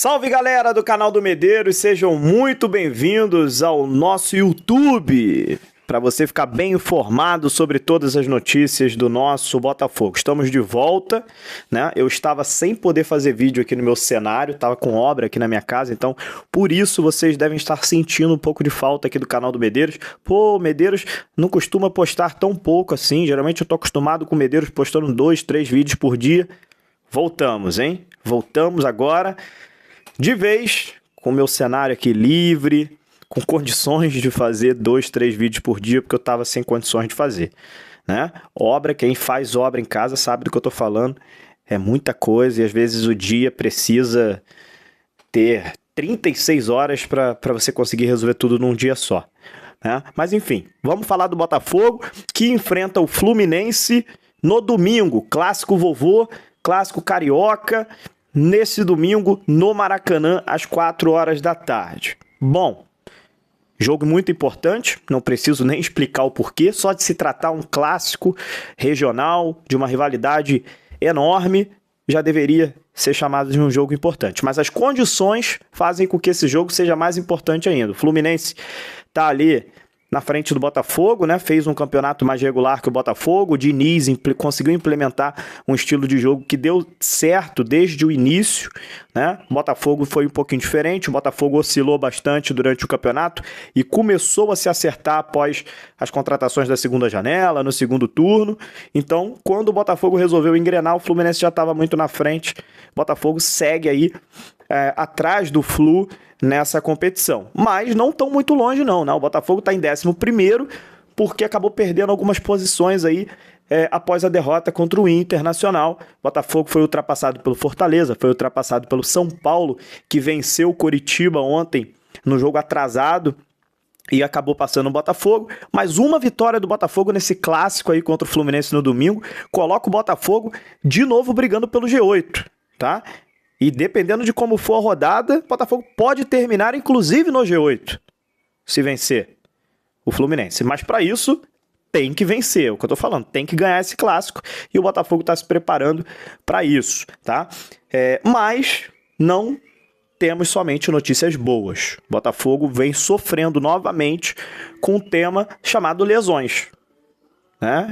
Salve galera do canal do Medeiros, sejam muito bem-vindos ao nosso YouTube, para você ficar bem informado sobre todas as notícias do nosso Botafogo. Estamos de volta, né? Eu estava sem poder fazer vídeo aqui no meu cenário, estava com obra aqui na minha casa, então por isso vocês devem estar sentindo um pouco de falta aqui do canal do Medeiros. Pô, Medeiros não costuma postar tão pouco assim, geralmente eu tô acostumado com o Medeiros postando 2, 3 vídeos por dia. Voltamos, hein? Voltamos agora de vez, com o meu cenário aqui livre, com condições de fazer 2, 3 vídeos por dia, porque eu estava sem condições de fazer, né? Obra, quem faz obra em casa sabe do que eu estou falando, é muita coisa e às vezes o dia precisa ter 36 horas para você conseguir resolver tudo num dia só, né? Mas enfim, vamos falar do Botafogo, que enfrenta o Fluminense no domingo, clássico vovô, clássico carioca, nesse domingo no Maracanã, às 4 horas da tarde. Bom, jogo muito importante, não preciso nem explicar o porquê, só de se tratar um clássico regional, de uma rivalidade enorme, já deveria ser chamado de um jogo importante. Mas as condições fazem com que esse jogo seja mais importante ainda. O Fluminense está ali na frente do Botafogo, né? Fez um campeonato mais regular que o Botafogo. O Diniz conseguiu implementar um estilo de jogo que deu certo desde o início, né? O Botafogo foi um pouquinho diferente, o Botafogo oscilou bastante durante o campeonato e começou a se acertar após as contratações da segunda janela, no segundo turno. Então, quando o Botafogo resolveu engrenar, o Fluminense já estava muito na frente. O Botafogo segue aí atrás do Flu nessa competição, mas não tão muito longe não, né? O Botafogo está em 11º porque acabou perdendo algumas posições aí após a derrota contra o Internacional. O Botafogo foi ultrapassado pelo Fortaleza, foi ultrapassado pelo São Paulo, que venceu o Coritiba ontem no jogo atrasado e acabou passando o Botafogo. Mas uma vitória do Botafogo nesse clássico aí contra o Fluminense no domingo coloca o Botafogo de novo brigando pelo G8, tá? E dependendo de como for a rodada, o Botafogo pode terminar, inclusive, no G8, se vencer o Fluminense. Mas para isso, tem que vencer, é o que eu tô falando, tem que ganhar esse clássico. E o Botafogo está se preparando para isso, tá? Mas não temos somente notícias boas. O Botafogo vem sofrendo novamente com um tema chamado lesões.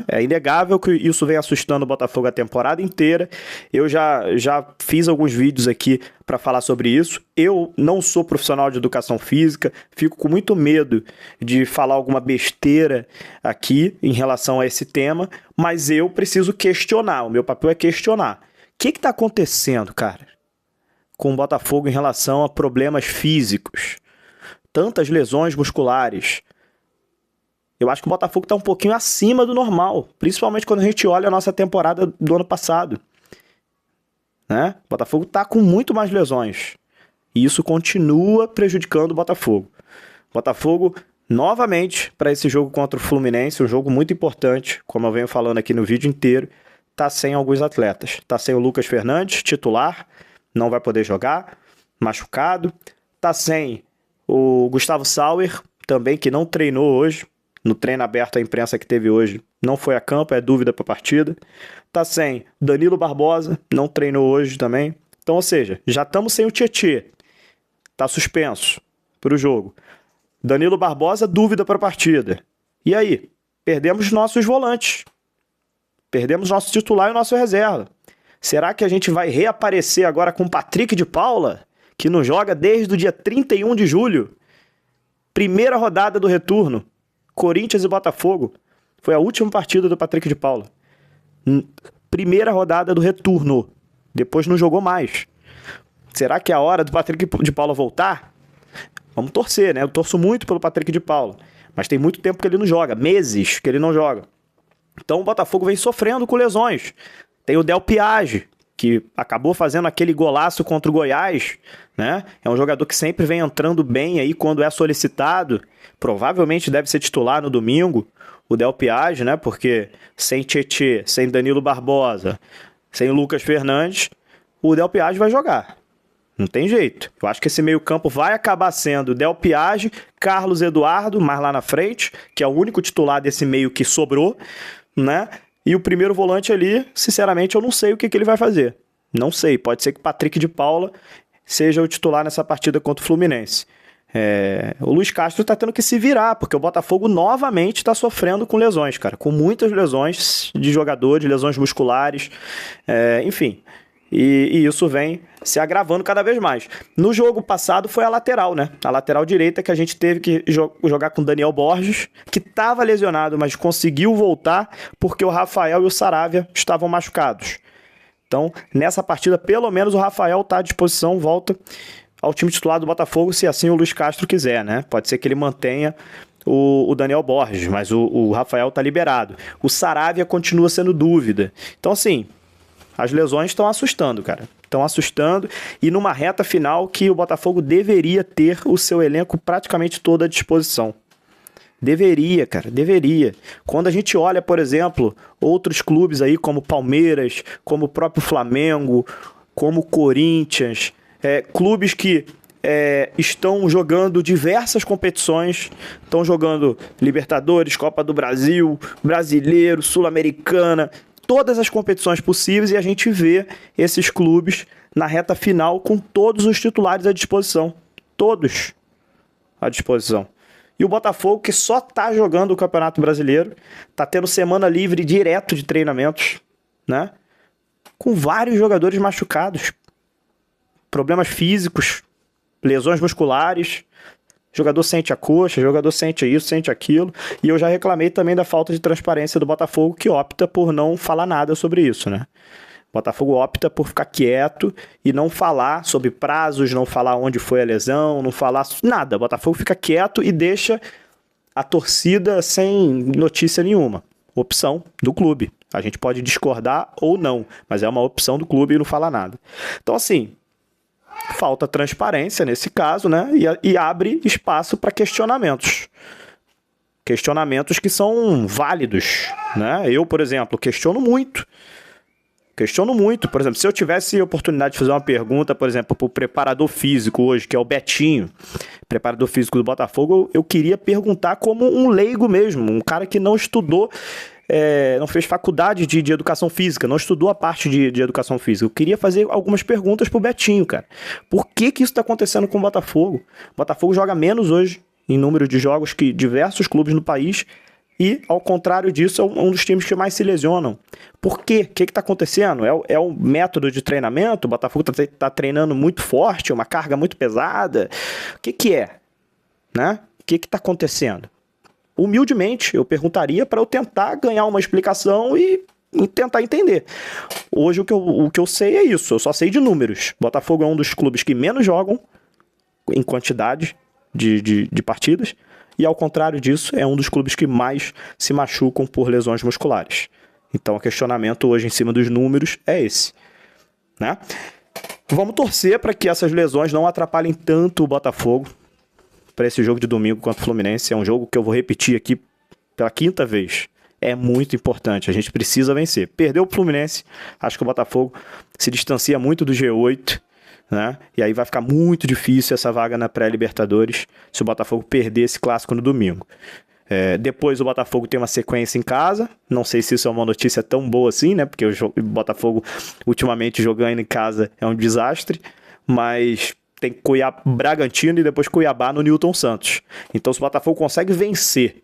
É inegável que isso vem assustando o Botafogo a temporada inteira. Eu já fiz alguns vídeos aqui para falar sobre isso. Eu não sou profissional de educação física, fico com muito medo de falar alguma besteira aqui em relação a esse tema, mas eu preciso questionar, o meu papel é questionar. O que está acontecendo, cara, com o Botafogo em relação a problemas físicos? Tantas lesões musculares. Eu acho que o Botafogo está um pouquinho acima do normal, principalmente quando a gente olha a nossa temporada do ano passado, né? O Botafogo está com muito mais lesões e isso continua prejudicando o Botafogo. Botafogo, novamente, para esse jogo contra o Fluminense, um jogo muito importante, como eu venho falando aqui no vídeo inteiro, está sem alguns atletas. Está sem o Lucas Fernandes, titular, não vai poder jogar, machucado. Está sem o Gustavo Sauer, também, que não treinou hoje. No treino aberto à imprensa que teve hoje, não foi a campo, é dúvida para a partida. Tá sem Danilo Barbosa, não treinou hoje também. Então, ou seja, já estamos sem o Tietê. Tá suspenso para o jogo. Danilo Barbosa, dúvida para a partida. E aí? Perdemos nossos volantes. Perdemos nosso titular e nosso reserva. Será que a gente vai reaparecer agora com o Patrick de Paula, que não joga desde o dia 31 de julho? Primeira rodada do retorno. Corinthians e Botafogo. Foi a última partida do Patrick de Paula. Primeira rodada do retorno. Depois não jogou mais. Será que é a hora do Patrick de Paula voltar? Vamos torcer, né? Eu torço muito pelo Patrick de Paula. Mas tem muito tempo que ele não joga. Meses que ele não joga. Então o Botafogo vem sofrendo com lesões. Tem o Del Piage, que acabou fazendo aquele golaço contra o Goiás, né? É um jogador que sempre vem entrando bem aí quando é solicitado. Provavelmente deve ser titular no domingo, o Del Piage, né? Porque sem Tietê, sem Danilo Barbosa, sem Lucas Fernandes, o Del Piage vai jogar. Não tem jeito. Eu acho que esse meio-campo vai acabar sendo Del Piage, Carlos Eduardo, mais lá na frente, que é o único titular desse meio que sobrou, né? E o primeiro volante ali, sinceramente, eu não sei o que ele vai fazer. Não sei. Pode ser que Patrick de Paula seja o titular nessa partida contra o Fluminense. O Luiz Castro tá tendo que se virar, porque o Botafogo novamente tá sofrendo com lesões, cara, com muitas lesões de jogadores, lesões musculares, enfim, e isso vem se agravando cada vez mais. No jogo passado foi a lateral, né? A lateral direita que a gente teve que jogar com o Daniel Borges, que estava lesionado, mas conseguiu voltar porque o Rafael e o Saravia estavam machucados. Então, nessa partida, pelo menos o Rafael tá à disposição, volta ao time titular do Botafogo, se assim o Luiz Castro quiser, né? Pode ser que ele mantenha o Daniel Borges, mas o Rafael tá liberado. O Saravia continua sendo dúvida. Então, assim, as lesões estão assustando, cara. Estão assustando, e numa reta final que o Botafogo deveria ter o seu elenco praticamente todo à disposição. Deveria, cara, deveria. Quando a gente olha, por exemplo, outros clubes aí como Palmeiras, como o próprio Flamengo, como o Corinthians, clubes que estão jogando diversas competições, estão jogando Libertadores, Copa do Brasil, Brasileiro, Sul-Americana, todas as competições possíveis, e a gente vê esses clubes na reta final com todos os titulares à disposição. Todos à disposição. E o Botafogo, que só está jogando o Campeonato Brasileiro, está tendo semana livre direto de treinamentos, né? Com vários jogadores machucados. Problemas físicos, lesões musculares, jogador sente a coxa, jogador sente isso, sente aquilo, e eu já reclamei também da falta de transparência do Botafogo, que opta por não falar nada sobre isso, né? O Botafogo opta por ficar quieto e não falar sobre prazos, não falar onde foi a lesão, não falar nada. O Botafogo fica quieto e deixa a torcida sem notícia nenhuma. Opção do clube. A gente pode discordar ou não, mas é uma opção do clube e não fala nada. Então, assim, falta transparência nesse caso, né? E abre espaço para questionamentos. Questionamentos que são válidos, né? Eu, por exemplo, questiono muito. Por exemplo, se eu tivesse a oportunidade de fazer uma pergunta, por exemplo, para o preparador físico hoje, que é o Betinho, preparador físico do Botafogo, eu queria perguntar como um leigo mesmo, um cara que não estudou, não fez faculdade de educação física, não estudou a parte de educação física. Eu queria fazer algumas perguntas pro Betinho, cara. Por que isso está acontecendo com o Botafogo? O Botafogo joga menos hoje em número de jogos que diversos clubes no país e, ao contrário disso, é um dos times que mais se lesionam. Por quê? O que está acontecendo? É um método de treinamento? O Botafogo tá treinando muito forte, uma carga muito pesada? O que é? Né? O que está acontecendo? Humildemente, eu perguntaria para eu tentar ganhar uma explicação e tentar entender. Hoje o que eu sei é isso, eu só sei de números. Botafogo é um dos clubes que menos jogam em quantidade de partidas, e ao contrário disso, é um dos clubes que mais se machucam por lesões musculares. Então o questionamento hoje em cima dos números é esse, né? Vamos torcer para que essas lesões não atrapalhem tanto o Botafogo para esse jogo de domingo contra o Fluminense. É um jogo que eu vou repetir aqui pela 5ª vez. É muito importante, a gente precisa vencer. Perdeu o Fluminense, acho que o Botafogo se distancia muito do G8, né? E aí vai ficar muito difícil essa vaga na pré-Libertadores se o Botafogo perder esse clássico no domingo. Depois o Botafogo tem uma sequência em casa, não sei se isso é uma notícia tão boa assim, né? Porque o Botafogo ultimamente jogando em casa é um desastre, mas tem Bragantino e depois Cuiabá no Newton Santos. Então, se o Botafogo consegue vencer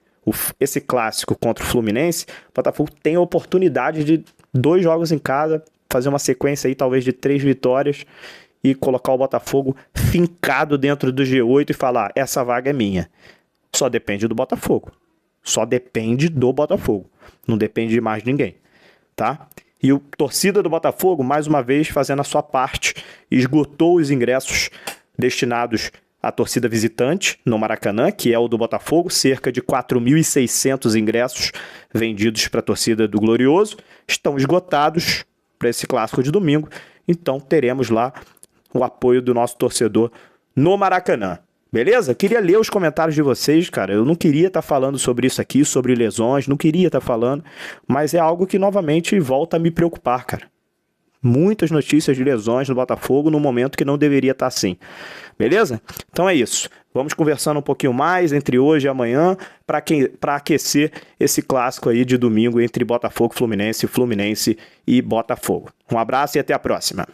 esse clássico contra o Fluminense, o Botafogo tem a oportunidade de 2 jogos em casa, fazer uma sequência aí talvez de 3 vitórias e colocar o Botafogo fincado dentro do G8 e falar, essa vaga é minha. Só depende do Botafogo. Só depende do Botafogo. Não depende de mais ninguém, tá? E a torcida do Botafogo, mais uma vez, fazendo a sua parte, esgotou os ingressos destinados à torcida visitante no Maracanã, que é o do Botafogo, cerca de 4.600 ingressos vendidos para a torcida do Glorioso, estão esgotados para esse clássico de domingo, então teremos lá o apoio do nosso torcedor no Maracanã. Beleza? Queria ler os comentários de vocês, cara. Eu não queria estar falando sobre isso aqui, sobre lesões, não queria estar falando, mas é algo que novamente volta a me preocupar, cara. Muitas notícias de lesões no Botafogo no momento que não deveria estar assim. Beleza? Então é isso. Vamos conversando um pouquinho mais entre hoje e amanhã para aquecer esse clássico aí de domingo entre Botafogo e Fluminense e Botafogo. Um abraço e até a próxima.